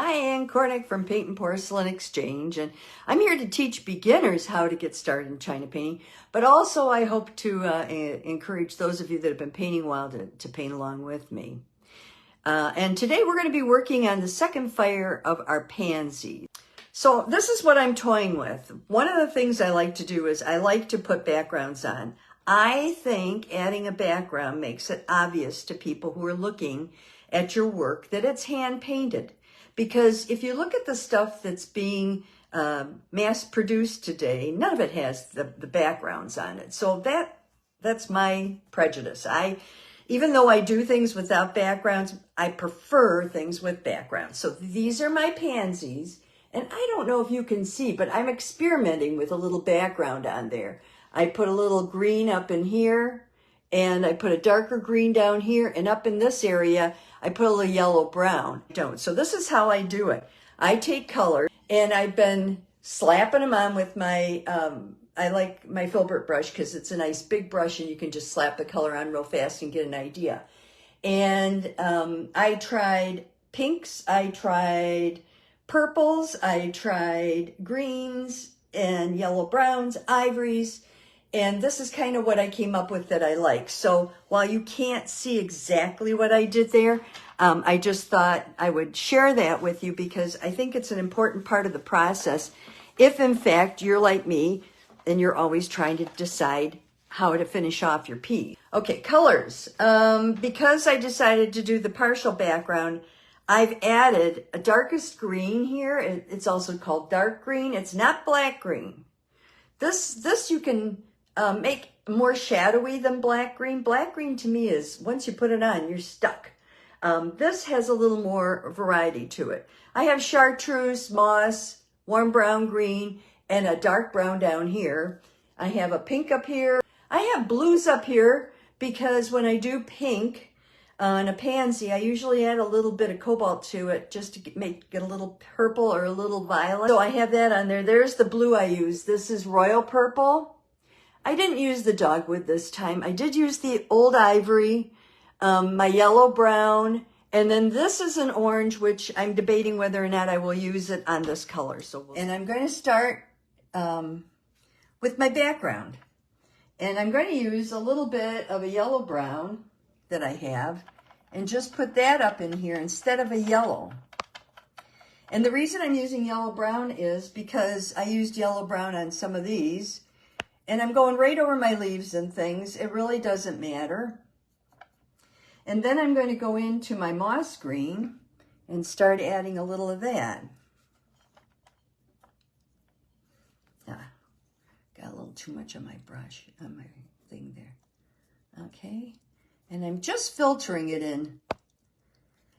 Hi, Ann Cornick from Paint and Porcelain Exchange, and I'm here to teach beginners how to get started in China painting, but also I hope to encourage those of you that have been painting a while to paint along with me. And today we're going to be working on the second fire of our Pansy. So this is what I'm toying with. One of the things I like to do is I like to put backgrounds on. I think adding a background makes it obvious to people who are looking at your work that it's hand painted. Because if you look at the stuff that's being mass produced today, none of it has the backgrounds on it. So that's my prejudice. Even though I do things without backgrounds, I prefer things with backgrounds. So these are my pansies. And I don't know if you can see, but I'm experimenting with a little background on there. I put a little green up in here, and I put a darker green down here, and up in this area, I put a little yellow brown. So this is how I do it. I take color, and I've been slapping them on with my, I like my filbert brush because it's a nice big brush, and you can just slap the color on real fast and get an idea. And I tried pinks, I tried purples, I tried greens and yellow browns, ivories, and this is kind of what I came up with that I like. So while you can't see exactly what I did there, I just thought I would share that with you because I think it's an important part of the process. If in fact you're like me and you're always trying to decide how to finish off your piece. Okay, colors. Because I decided to do the partial background, I've added a darkest green here. It's also called dark green. It's not black green. This you can make more shadowy than black green. Black green to me is, once you put it on, you're stuck. This has a little more variety to it. I have chartreuse, moss, warm brown green, and a dark brown down here. I have a pink up here. I have blues up here because when I do pink, on a pansy, I usually add a little bit of cobalt to it just to get a little purple or a little violet. So I have that on there. There's the blue I use. This is royal purple. I didn't use the dogwood this time. I did use the old ivory, my yellow brown, and then this is an orange, which I'm debating whether or not I will use it on this color. And I'm going to start with my background. And I'm going to use a little bit of a yellow brown that I have and just put that up in here instead of a yellow. And the reason I'm using yellow brown is because I used yellow brown on some of these and I'm going right over my leaves and things. It really doesn't matter. And then I'm going to go into my moss green and start adding a little of that. Got a little too much on my brush, on my thing there. Okay. And I'm just filtering it in.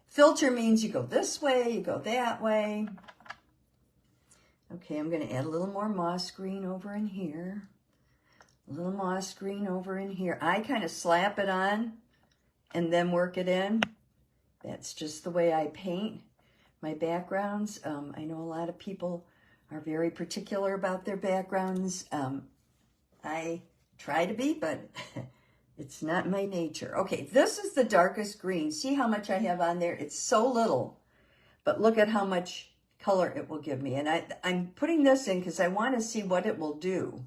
Filter means you go this way, you go that way. Okay, I'm going to add a little more moss green over in here. A little moss green over in here. I kind of slap it on and then work it in. That's just the way I paint my backgrounds. I know a lot of people are very particular about their backgrounds. I try to be, but it's not my nature. Okay, this is the darkest green. See how much I have on there? It's so little, but look at how much color it will give me. And I'm putting this in because I want to see what it will do.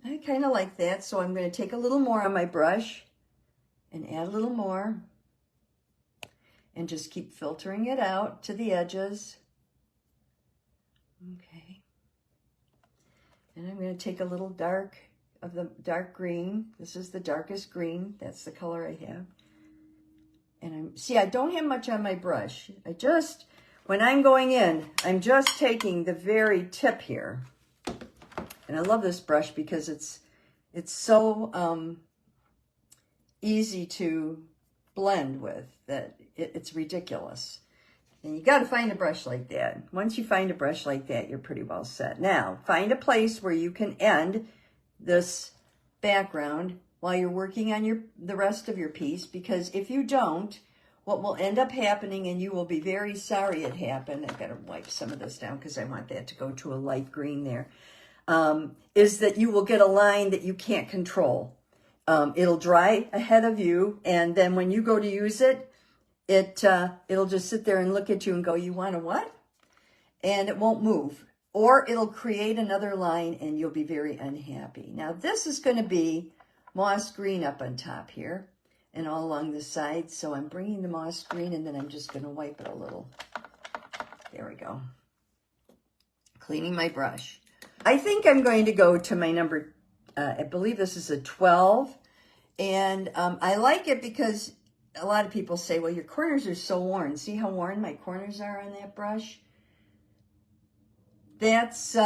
I kind of like that, so I'm going to take a little more on my brush and add a little more and just keep filtering it out to the edges. Okay. And I'm going to take a little dark of the dark green. This is the darkest green. That's the color I have. And see, I don't have much on my brush. When I'm going in, I'm just taking the very tip here. And I love this brush because it's so easy to blend with that it's ridiculous. And you got to find a brush like that. Once you find a brush like that, you're pretty well set. Now, find a place where you can end this background while you're working on the rest of your piece, because if you don't, what will end up happening, and you will be very sorry it happened, I've got to wipe some of this down because I want that to go to a light green there, is that you will get a line that you can't control. It'll dry ahead of you, and then when you go to use it, it'll just sit there and look at you and go, you want a what? And it won't move. Or it'll create another line and you'll be very unhappy. Now this is going to be moss green up on top here and all along the sides. So I'm bringing the moss green and then I'm just going to wipe it a little. There we go. Cleaning my brush. I think I'm going to go to my number, I believe this is a 12. And I like it because a lot of people say, well, your corners are so worn. See how worn my corners are on that brush? That's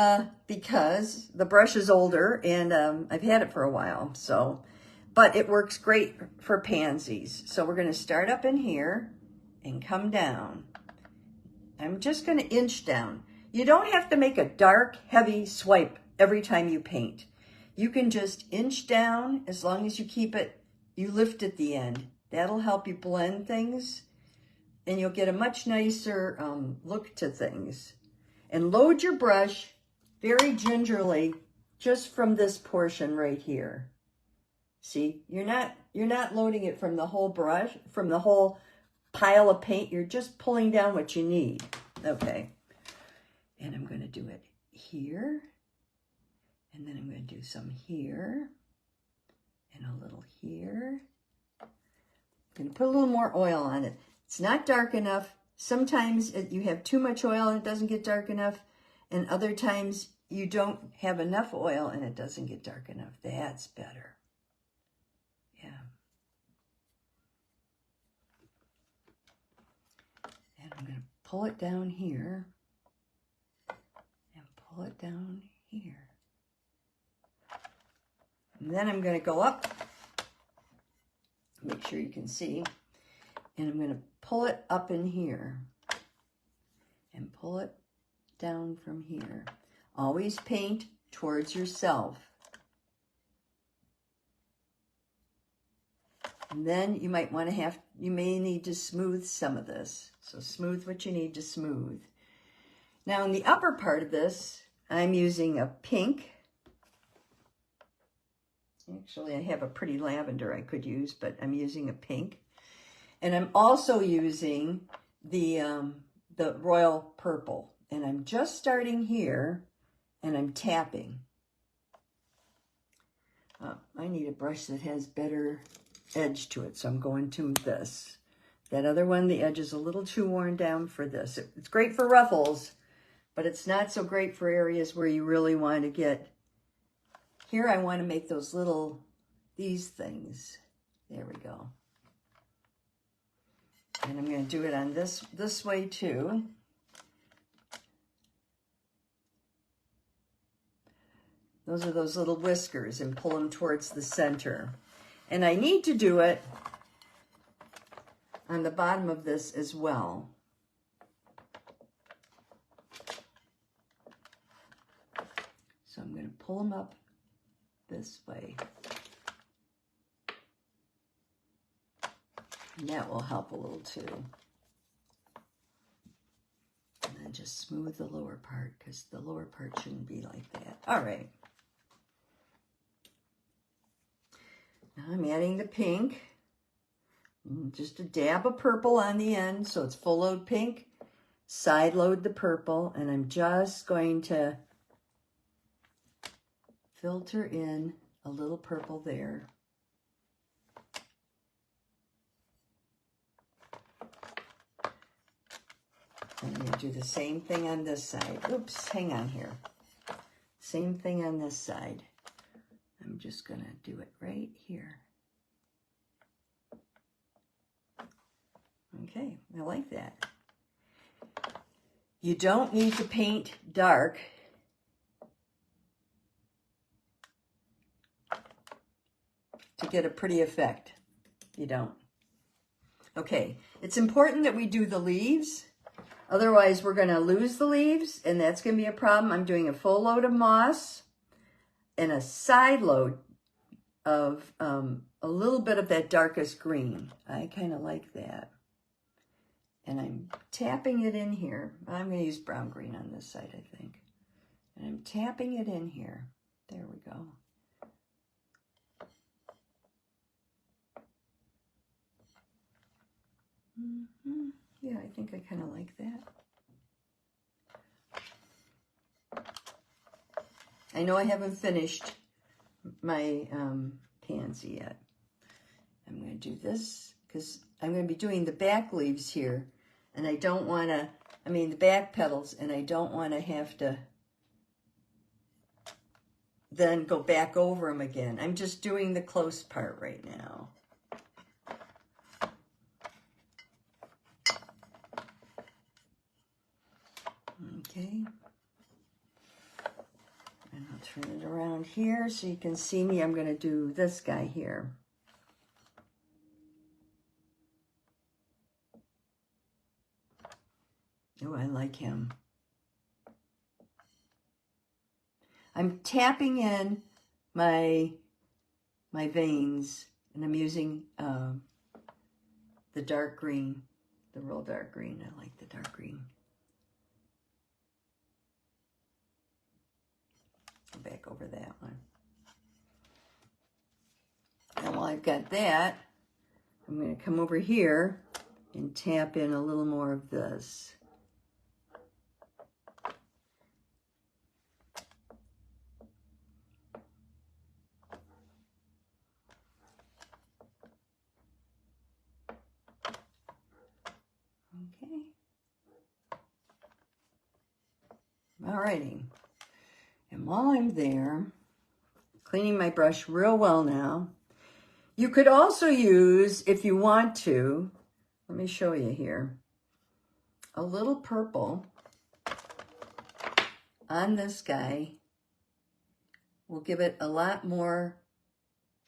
because the brush is older and I've had it for a while. So, but it works great for pansies. So we're going to start up in here and come down. I'm just going to inch down. You don't have to make a dark, heavy swipe every time you paint. You can just inch down as long as you keep it, you lift at the end. That'll help you blend things and you'll get a much nicer look to things. And load your brush very gingerly just from this portion right here. See, you're not loading it from the whole brush, from the whole pile of paint. You're just pulling down what you need. Okay. And I'm going to do it here. And then I'm going to do some here. And a little here. I'm going to put a little more oil on it. It's not dark enough. Sometimes you have too much oil and it doesn't get dark enough. And other times you don't have enough oil and it doesn't get dark enough. That's better. Yeah. And I'm going to pull it down here. And pull it down here. And then I'm going to go up. Make sure you can see. And I'm going to pull it up in here and pull it down from here. Always paint towards yourself. And then you might want to you may need to smooth some of this. So smooth what you need to smooth. Now in the upper part of this, I'm using a pink. Actually, I have a pretty lavender I could use, but I'm using a pink. And I'm also using the royal purple. And I'm just starting here, and I'm tapping. I need a brush that has better edge to it, so I'm going to this. That other one, the edge is a little too worn down for this. It's great for ruffles, but it's not so great for areas where you really want to get... Here I want to make those little, these things. There we go. And I'm going to do it on this way too. Those are those little whiskers and pull them towards the center. And I need to do it on the bottom of this as well. So I'm going to pull them up this way. And that will help a little too. And then just smooth the lower part because the lower part shouldn't be like that. All right. Now I'm adding the pink. Just a dab of purple on the end so it's full load pink. Side load the purple and I'm just going to filter in a little purple there. And I'm going to do the same thing on this side. Oops, hang on here. Same thing on this side. I'm just going to do it right here. Okay, I like that. You don't need to paint dark. To get a pretty effect. You don't. Okay, it's important that we do the leaves. Otherwise, we're going to lose the leaves, and that's going to be a problem. I'm doing a full load of moss and a side load of a little bit of that darkest green. I kind of like that. And I'm tapping it in here. I'm going to use brown green on this side, I think. And I'm tapping it in here. There we go. think I kind of like that. I know I haven't finished my pansy yet. I'm going to do this because I'm going to be doing the back leaves here. And I don't want to, the back petals, and I don't want to have to then go back over them again. I'm just doing the close part right now. Okay. And I'll turn it around here so you can see me. I'm going to do this guy here. Oh, I like him. I'm tapping in my veins, and I'm using the dark green, the real dark green. I like the dark green. Go back over that one. And while I've got that, I'm going to come over here and tap in a little more of this. Okay. Alrighty. And while I'm there, cleaning my brush real well now, you could also use, if you want to, let me show you here, a little purple on this guy will give it a lot more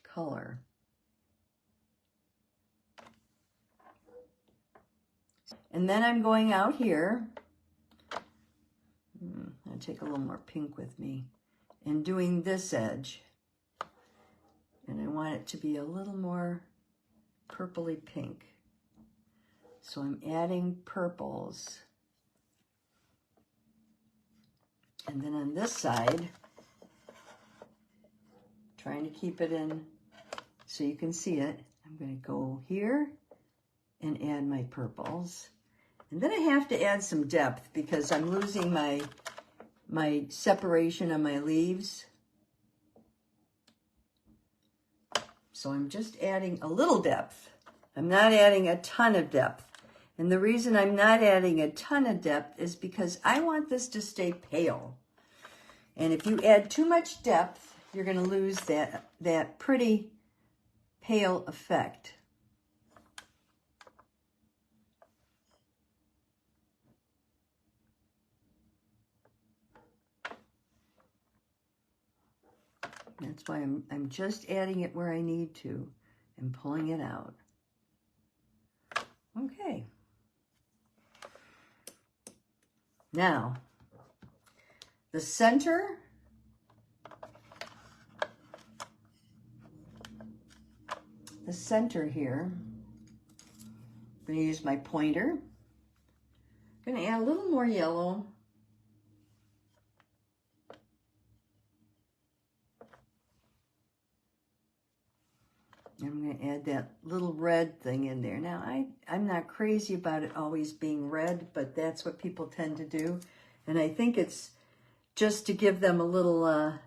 color. And then I'm going out here, I'll take a little more pink with me, and doing this edge. And I want it to be a little more purpley pink. So I'm adding purples. And then on this side, trying to keep it in so you can see it, I'm going to go here and add my purples. And then I have to add some depth because I'm losing my separation on my leaves. So I'm just adding a little depth. I'm not adding a ton of depth. And the reason I'm not adding a ton of depth is because I want this to stay pale. And if you add too much depth, you're going to lose that pretty pale effect. That's why I'm just adding it where I need to and pulling it out. Okay. Now, the center here, I'm going to use my pointer. I'm going to add a little more yellow. I'm going to add that little red thing in there. Now, I'm not crazy about it always being red, but that's what people tend to do. And I think it's just to give them a little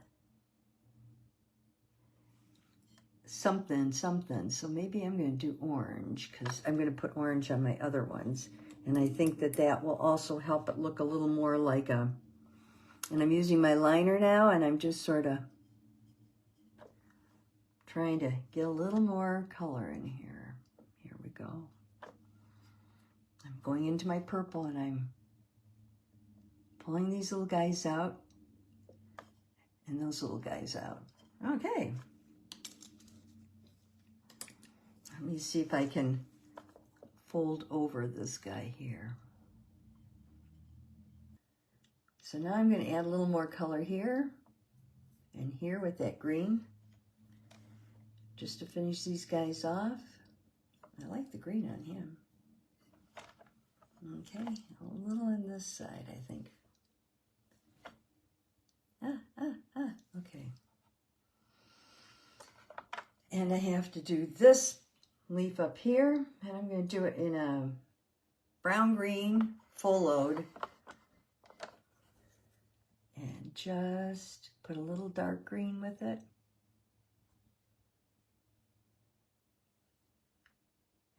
something. So maybe I'm going to do orange because I'm going to put orange on my other ones. And I think that will also help it look a little more like a... And I'm using my liner now, and I'm just sort of trying to get a little more color in here. Here we go. I'm going into my purple and I'm pulling these little guys out and those little guys out. Okay. Let me see if I can fold over this guy here. So now I'm going to add a little more color here and here with that green. Just to finish these guys off. I like the green on him. Okay, a little on this side, I think. Okay. And I have to do this leaf up here, and I'm going to do it in a brown, green, full load. And just put a little dark green with it.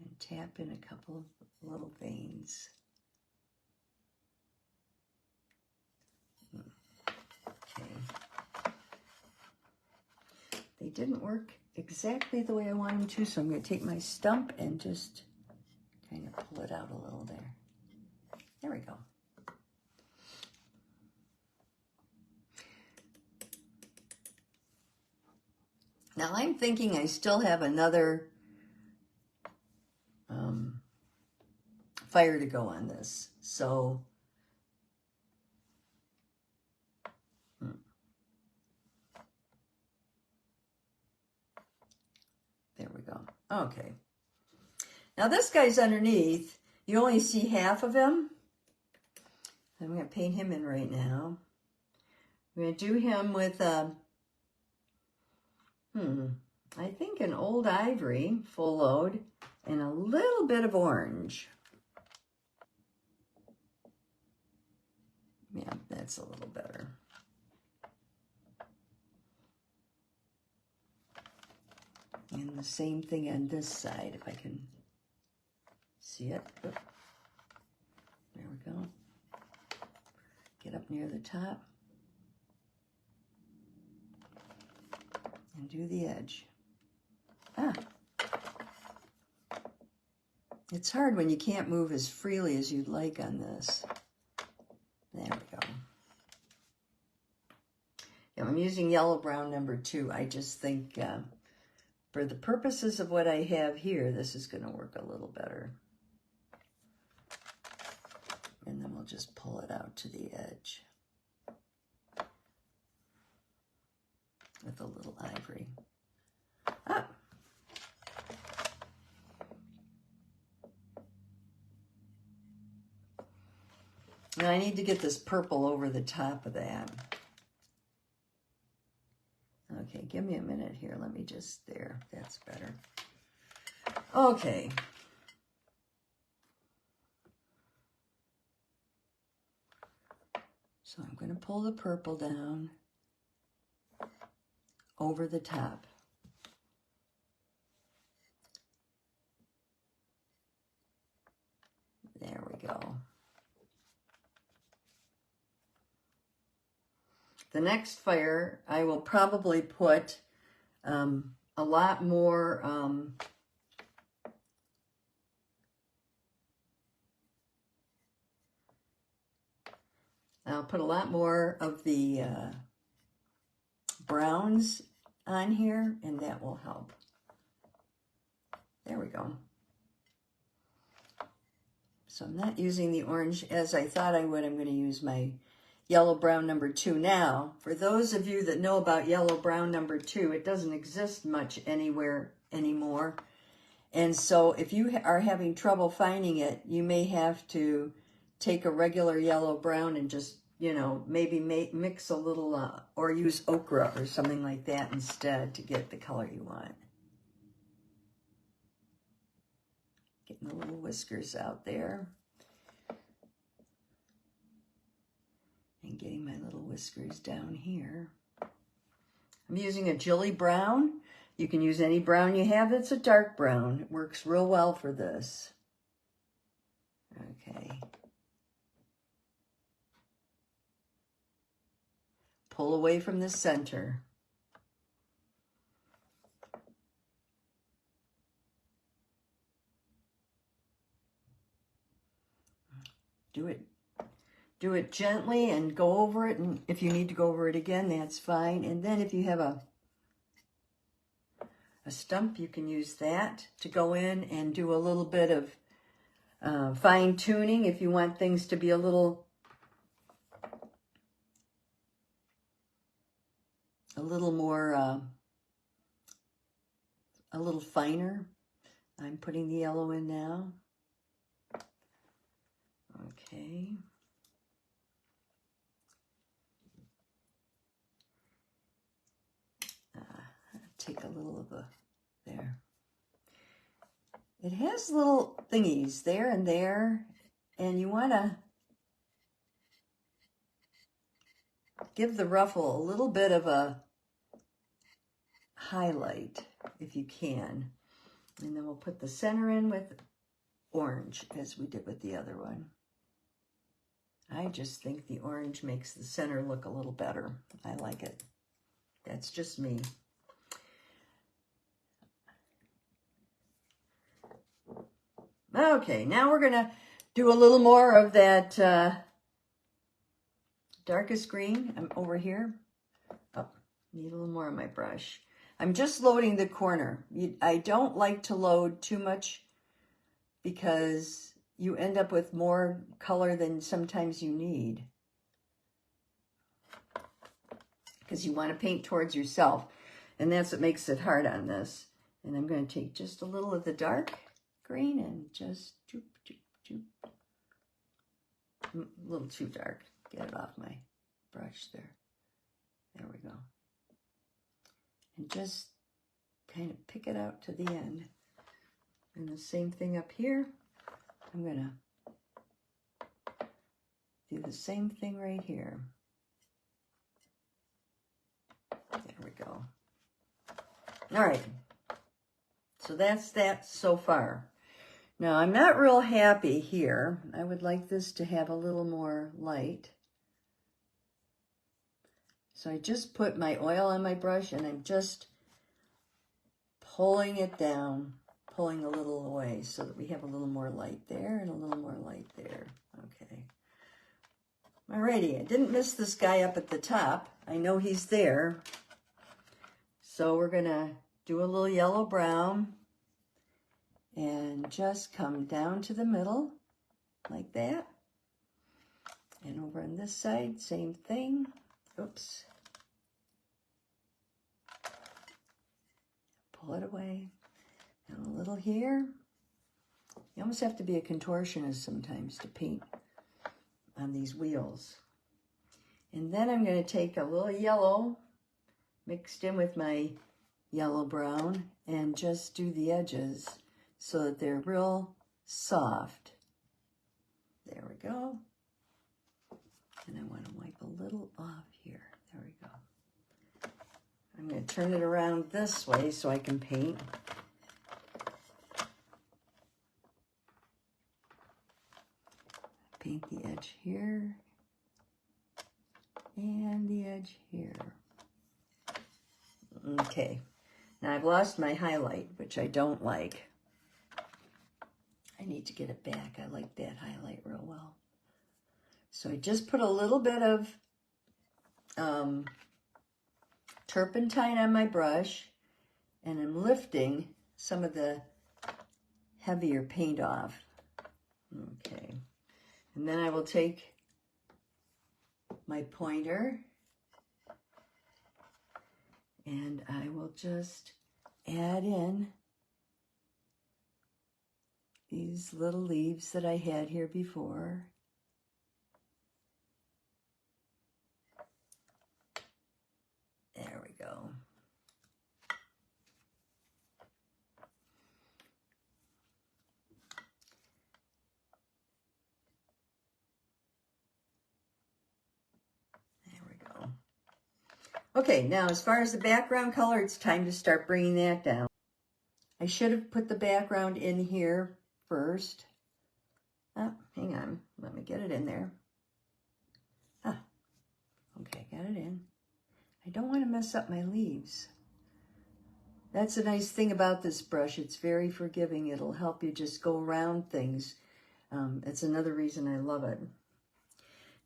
And tap in a couple of little veins. Okay. They didn't work exactly the way I want them to, so I'm going to take my stump and just kind of pull it out a little there. There we go. Now I'm thinking I still have another fire to go on this, so there we go. Okay. Now this guy's underneath. You only see half of him. I'm going to paint him in right now. I'm going to do him with I think an old ivory, full load, and a little bit of orange. Yeah, that's a little better. And the same thing on this side, if I can see it. Oop. There we go. Get up near the top. And do the edge. It's hard when you can't move as freely as you'd like on this. There we go. Yeah, I'm using yellow brown number 2. I just think for the purposes of what I have here, this is going to work a little better. And then we'll just pull it out to the edge with a little ivory. Now I need to get this purple over the top of that. Okay, give me a minute here. Let me just, there, that's better. Okay. So I'm going to pull the purple down over the top. There we go. The next fire, I will probably put a lot more I'll put a lot more of the browns on here, and that will help. There we go. So I'm not using the orange as I thought I would. I'm going to use my yellow brown number 2 now. For those of you that know about yellow brown number 2, it doesn't exist much anywhere anymore. And so if you are having trouble finding it, you may have to take a regular yellow brown and just, you know, maybe mix a little or use ochre or something like that instead to get the color you want. Getting the little whiskers out there. And getting my little whiskers down here. I'm using a Jilly brown. You can use any brown you have that's a dark brown. It works real well for this. Okay. Pull away from the center. Do it gently and go over it, and if you need to go over it again, that's fine. And then if you have a stump, you can use that to go in and do a little bit of fine tuning if you want things to be a little more, a little finer. I'm putting the yellow in now. Okay. Take a little of there. It has little thingies there and there. And you want to give the ruffle a little bit of a highlight if you can. And then we'll put the center in with orange as we did with the other one. I just think the orange makes the center look a little better. I like it. That's just me. Okay, now we're going to do a little more of that darkest green. I'm over here. Oh, need a little more on my brush. I'm just loading the corner. I don't like to load too much because you end up with more color than sometimes you need. Because you want to paint towards yourself. And that's what makes it hard on this. And I'm going to take just a little of the dark green and just a little too dark. Get it off my brush there. There we go. And just kind of pick it out to the end. And the same thing up here. I'm going to do the same thing right here. There we go. All right. So that's that so far. Now, I'm not real happy here. I would like this to have a little more light. So I just put my oil on my brush and I'm just pulling it down, pulling a little away so that we have a little more light there and a little more light there. Okay. Alrighty, I didn't miss this guy up at the top. I know he's there. So we're going to do a little yellow brown and just come down to the middle like that. And over on this side, same thing. Oops. Pull it away. And a little here. You almost have to be a contortionist sometimes to paint on these wheels. And then I'm going to take a little yellow mixed in with my yellow brown and just do the edges so that they're real soft. There we go. And I want to wipe a little off here. There we go. I'm going to turn it around this way so I can paint. Paint the edge here and the edge here. Okay, now I've lost my highlight, which I don't like. I need to get it back. I like that highlight real well. So I just put a little bit of turpentine on my brush, and I'm lifting some of the heavier paint off. Okay, and then I will take my pointer and I will just add in these little leaves that I had here before. There we go. There we go. Okay, now as far as the background color, it's time to start bringing that down. I should have put the background in here first. Oh, hang on. Let me get it in there. Ah, okay, got it in. I don't want to mess up my leaves. That's a nice thing about this brush. It's very forgiving. It'll help you just go around things. It's another reason I love it.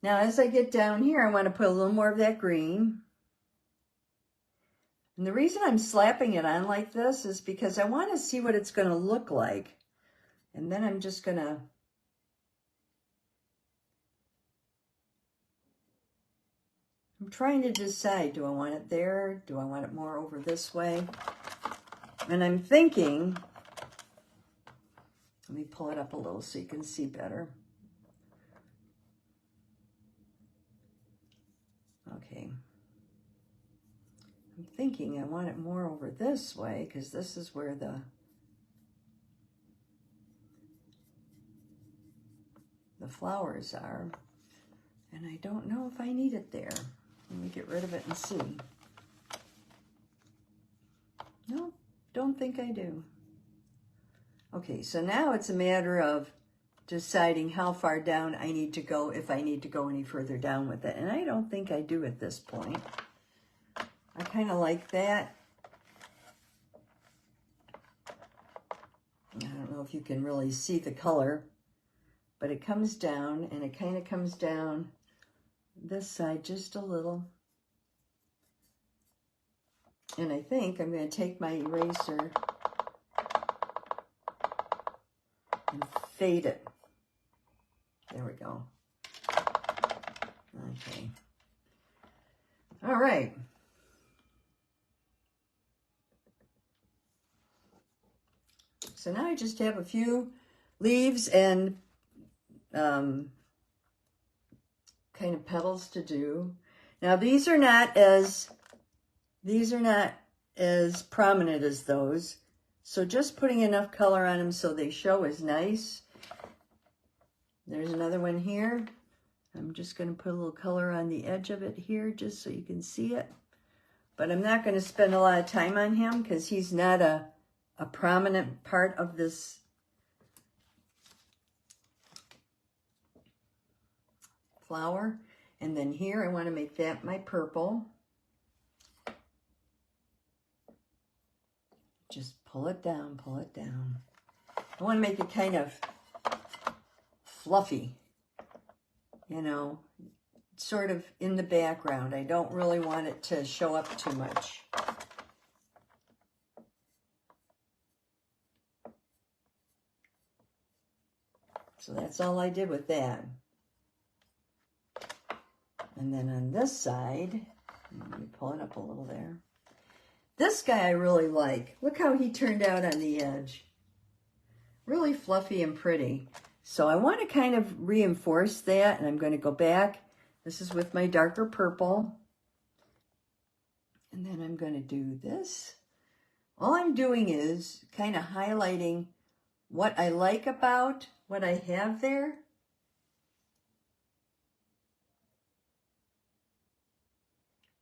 Now, as I get down here, I want to put a little more of that green. And the reason I'm slapping it on like this is because I want to see what it's going to look like. And then I'm just going to I'm trying to decide, do I want it there? Do I want it more over this way? And I'm thinking, let me pull it up a little so you can see better. Okay. I'm thinking I want it more over this way because this is where the the flowers are. And I don't know if I need it there. Let me get rid of it and see. No, don't think I do. Okay, so now it's a matter of deciding how far down I need to go, if I need to go any further down with it. And I don't think I do at this point. I kind of like that. I don't know if you can really see the color, but it comes down, and it kind of comes down this side just a little. And I think I'm going to take my eraser and fade it. There we go. Okay. All right. So now I just have a few leaves and kind of petals to do. Now these are not as prominent as those. So just putting enough color on them so they show is nice. There's another one here. I'm just going to put a little color on the edge of it here just so you can see it. But I'm not going to spend a lot of time on him because he's not a prominent part of this flower. And then here I want to make that my purple. Just pull it down, pull it down. I want to make it kind of fluffy, you know, sort of in the background. I don't really want it to show up too much. So that's all I did with that. And then on this side, let me pull it up a little there. This guy I really like. Look how he turned out on the edge. Really fluffy and pretty. So I want to kind of reinforce that, and I'm going to go back. This is with my darker purple. And then I'm going to do this. All I'm doing is kind of highlighting what I like about what I have there.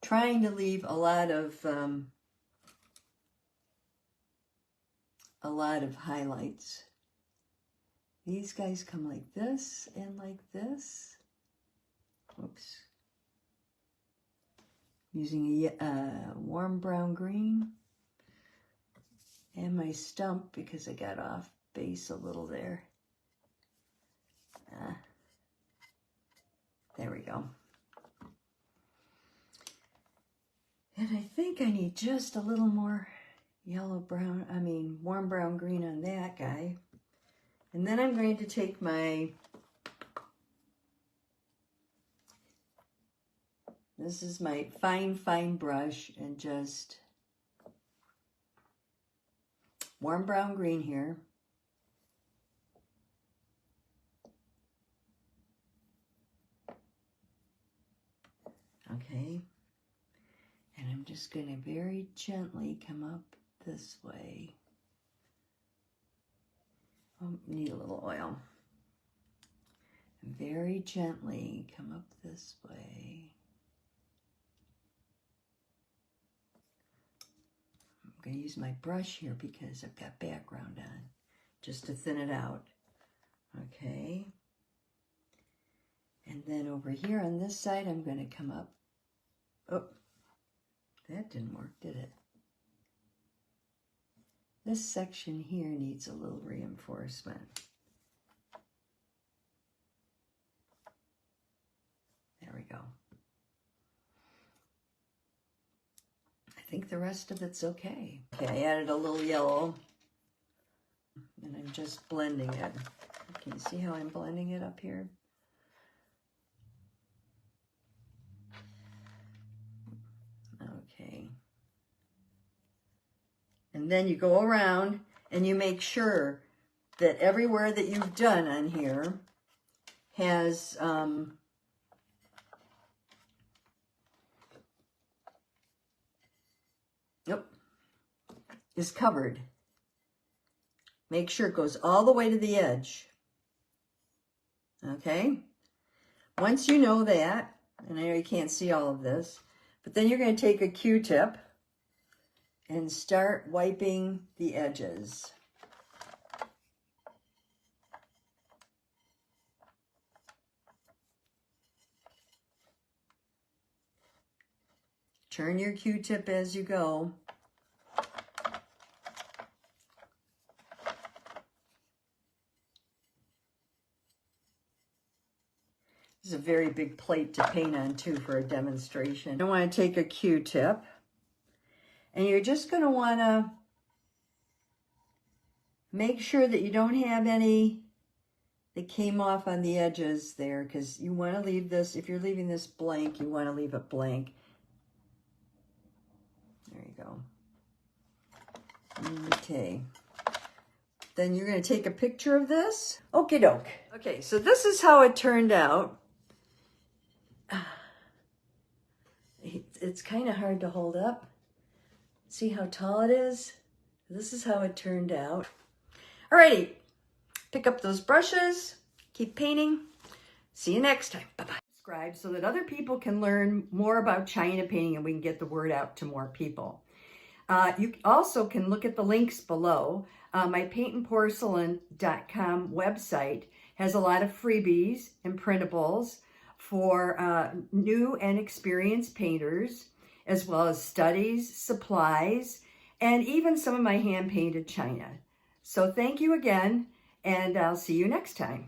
Trying to leave a lot of highlights. These guys come like this and like this. Oops. Using a warm brown green. And my stump, because I got off base a little there. There we go. And I think I need just a little more warm brown green on that guy. And then I'm going to take this is my fine brush, and just warm brown green here. Okay. And I'm just going to very gently come up this way. Oh, need a little oil. Very gently come up this way. I'm going to use my brush here because I've got background on, just to thin it out. Okay. And then over here on this side, I'm going to come up. Oh, that didn't work, did it? This section here needs a little reinforcement. There we go. I think the rest of it's okay. Okay, I added a little yellow, and I'm just blending it. Can you see how I'm blending it up here? Okay. And then you go around and you make sure that everywhere that you've done on here has is covered. Make sure it goes all the way to the edge. Okay? Once you know that, and I know you can't see all of this, but then you're going to take a Q-tip and start wiping the edges. Turn your Q-tip as you go. This is a very big plate to paint on too for a demonstration. I want to take a Q-tip, and you're just going to want to make sure that you don't have any that came off on the edges there, because you want to leave this, if you're leaving this blank, you want to leave it blank. There you go. Okay. Then you're going to take a picture of this. Okie doke. Okay, so this is how it turned out. It's kind of hard to hold up. See how tall it is? This is how it turned out. Alrighty, pick up those brushes, keep painting. See you next time. Bye-bye. Subscribe so that other people can learn more about China painting and we can get the word out to more people. You also can look at the links below. My Paintnporcelain.com website has a lot of freebies and printables for new and experienced painters, as well as studies, supplies, and even some of my hand-painted china. So thank you again, and I'll see you next time.